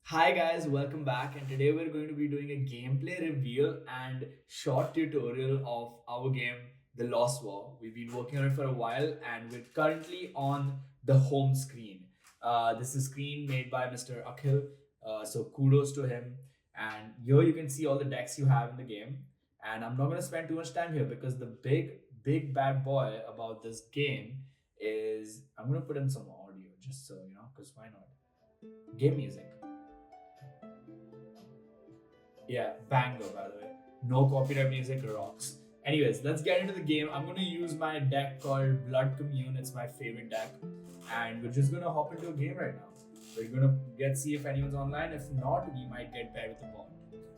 Hi guys, welcome back, and today we're going to be doing a gameplay reveal and short tutorial of our game, The Lost War. We've been working on it for a while, and we're currently on the home screen. This is a screen made by Mr. Akhil, so kudos to him. And here you can see all the decks you have in the game. And I'm not going to spend too much time here because the big bad boy about this game is I'm going to put in some audio just so you know, because why not? Game music. Yeah, banger by the way. No copyright music rocks. Anyways, let's get into the game. I'm gonna use my deck called Blood Commune. It's my favorite deck, and we're just gonna hop into a game right now. We're gonna get see if anyone's online. If not, we might get paired with a bot.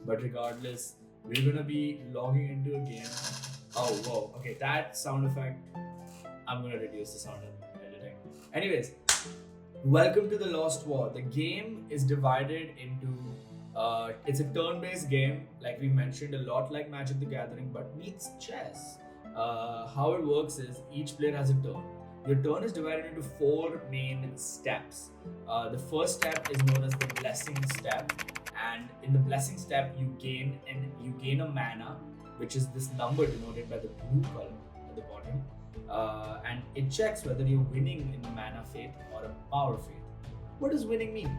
But regardless, we're gonna be logging into a game. Oh whoa, okay, that sound effect. I'm gonna reduce the sound in editing. Anyways, welcome to the Lost War. The game is divided into it's a turn-based game, like we mentioned, a lot like Magic the Gathering, but meets chess. How it works is each player has a turn. Your turn is divided into four main steps. The first step is known as the Blessing Step, and in the Blessing Step, you gain a mana, which is this number denoted by the blue color at the bottom, and it checks whether you're winning in the Mana Faith or a Power Faith. What does winning mean?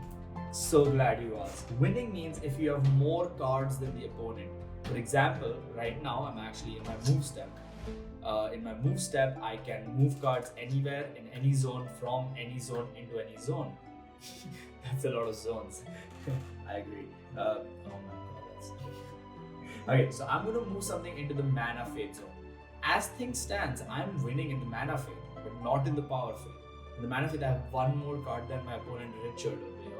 So glad you asked. Winning means if you have more cards than the opponent. For example, right now I'm actually in my move step. In my move step, I can move cards anywhere in any zone, from any zone into any zone. That's a lot of zones. I agree. Oh my god, that's okay. So I'm gonna move something into the Mana Fate zone. As things stands, I'm winning in the Mana Fate, but not in the Power Fate. In the Mana Fate, I have one more card than my opponent Richard over here.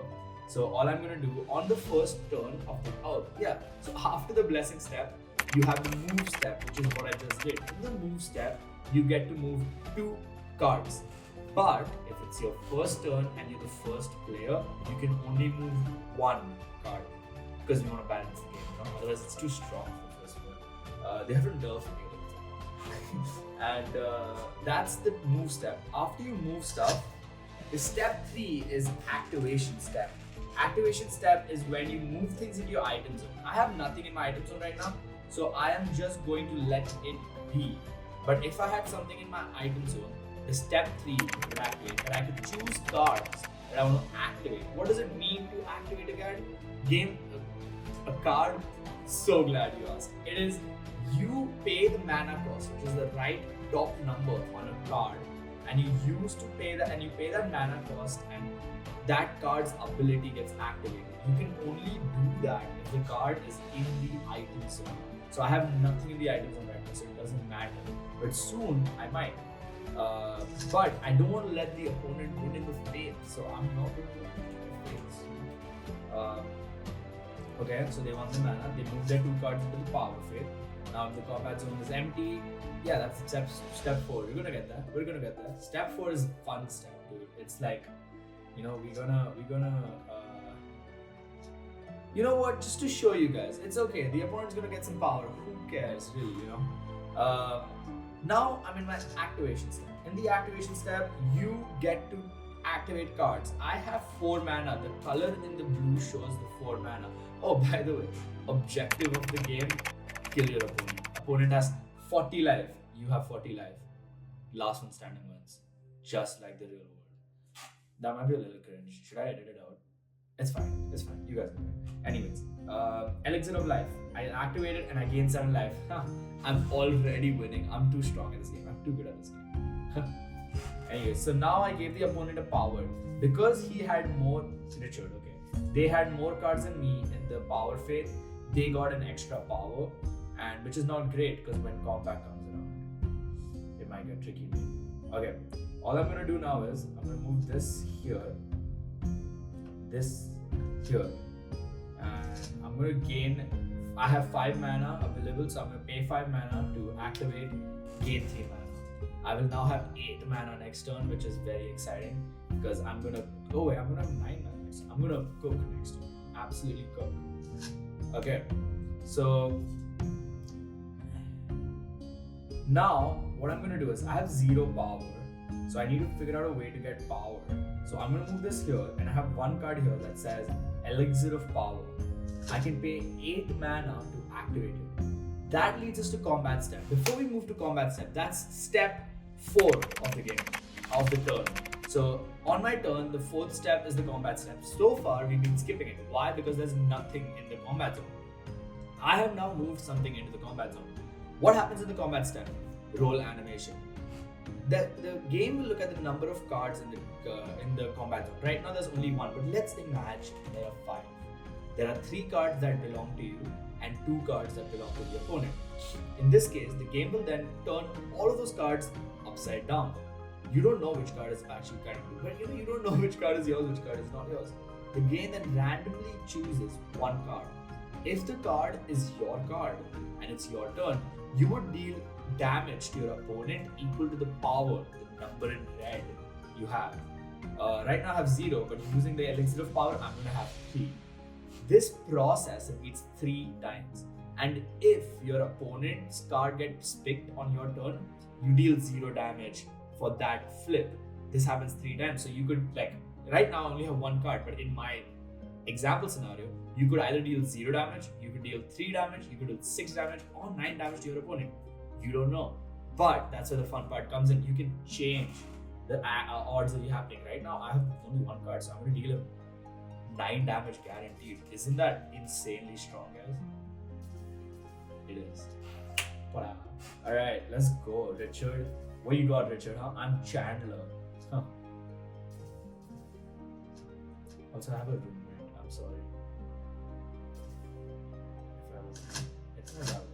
So all I'm gonna do on the first turn of the so after the Blessing Step, you have the move step, which is what I just did. In the move step, you get to move two cards. But if it's your first turn and you're the first player, you can only move one card because we want to balance the game. You know? Otherwise, it's too strong for the first player. They haven't nerfed me. And that's the move step. After you move stuff, the step 3 is activation step. Activation step is when you move things into your item zone. I have nothing in my item zone right now, so I am just going to let it be. But if I had something in my item zone, the step 3 would activate, and I could choose cards that I want to activate. What does it mean to activate a card? Game a card. So glad you asked. It is you pay the mana cost, which is the right top number on a card, and you pay that mana cost, and that card's ability gets activated. You can only do that if the card is in the item zone. So I have nothing in the item zone right now, so it doesn't matter. But soon I might. But I don't want to let the opponent win in the faith, so I'm not going to win in the faith. Okay, so they want the mana. They move their two cards into the power faith. Now if the combat zone is empty, yeah, that's step 4. We're gonna get that. We're gonna get that. Step 4 is fun step, dude. It's like, you know, you know what? Just to show you guys, it's okay. The opponent's gonna get some power. Who cares, really? You know. Now I'm in my activation step. In the activation step, you get to activate cards. I have 4 mana. The color in the blue shows the 4 mana. Oh, by the way, objective of the game: kill your opponent. Opponent has 40 life. You have 40 life. Last one standing wins. Just like the real world. That might be a little cringe. Should I edit it out? It's fine. It's fine. You guys know it. Anyways, Elixir of Life. I activate it and I gain 7 life. I'm already winning. I'm too strong in this game. I'm too good at this game. Anyway, so now I gave the opponent a power. Because he had more... Richard, okay. They had more cards than me in the power faith. They got an extra power. And which is not great because when combat comes around, it might get tricky. Okay. All I'm gonna do now is I'm gonna move this here, and I'm gonna gain. I have 5 mana available, so I'm gonna pay 5 mana to activate, gain 3 mana. I will now have 8 mana next turn, which is very exciting because I'm gonna. Oh wait, I'm gonna have 9 mana next turn. I'm gonna cook next turn. Absolutely cook. Okay, so now what I'm gonna do is I have 0 power. So I need to figure out a way to get power. So I'm gonna move this here, and I have one card here that says Elixir of Power. I can pay 8 mana to activate it. That leads us to combat step. Before we move to combat step, that's step 4 of the game, of the turn. So on my turn, the 4th step is the combat step. So far, we've been skipping it. Why? Because there's nothing in the combat zone. I have now moved something into the combat zone. What happens in the combat step? Roll animation. The game will look at the number of cards in the combat zone. Right now there's only 1, but let's imagine there are 5. There are 3 cards that belong to you and 2 cards that belong to the opponent. In this case, the game will then turn all of those cards upside down. You don't know which card is actually coming to, but you don't know which card is yours, which card is not yours. The game then randomly chooses one card. If the card is your card and it's your turn, you would deal damage to your opponent equal to the power, the number in red you have. Right now I have 0, but using the Elixir of Power, I'm going to have 3. This process repeats 3 times. And if your opponent's card gets picked on your turn, you deal 0 damage for that flip. This happens 3 times. So you could, like, right now I only have 1 card, but in my example scenario, you could either deal 0 damage, you could deal 3 damage, you could deal 6 damage, or 9 damage to your opponent. You don't know. But that's where the fun part comes in. You can change the odds that are happening. Right now, I have only 1 card, so I'm going to deal him 9 damage guaranteed. Isn't that insanely strong, guys? It is. Whatever. Alright, let's go. Richard. What you got, Richard? Huh? I'm Chandler. Huh. Also, I have a roommate. I'm sorry. If I was... It's not that way.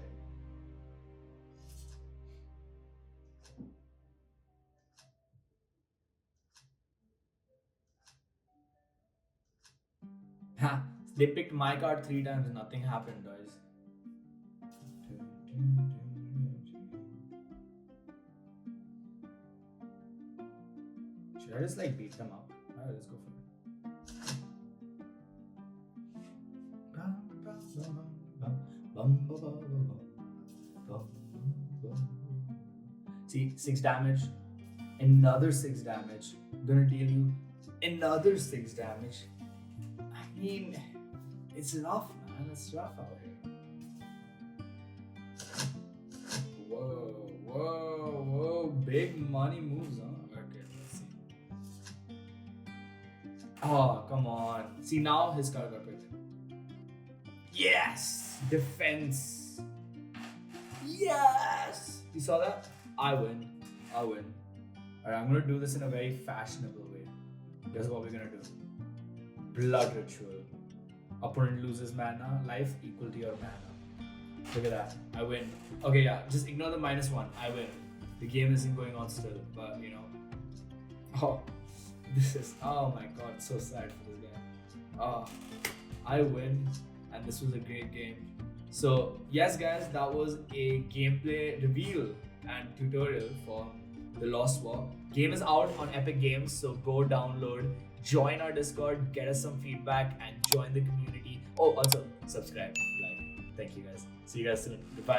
Ha! They picked my card 3 times and nothing happened, guys. Should I just like beat them up? Alright, let's go for it. See, 6 damage, another 6 damage. I'm gonna deal you another 6 damage. I mean, it's rough, man. It's rough out here. Whoa. Big money moves, huh? Okay, let's see. Oh, come on. See, now his card got picked. Yes! Defense. Yes! You saw that? I win. Alright, I'm gonna do this in a very fashionable way. Here's what we're gonna do. Blood Ritual. Opponent loses mana, life equal to your mana. Look at that. I win. Okay, yeah, just ignore the -1. I win. The game isn't going on still, but you know. Oh, oh my god, so sad for this guy. I win, and this was a great game. So, yes, guys, that was a gameplay reveal and tutorial for The Lost War. Game is out on Epic Games, so go download. Join our Discord, get us some feedback, and join the community. Oh, also subscribe, like. Thank you guys. See you guys soon. Goodbye.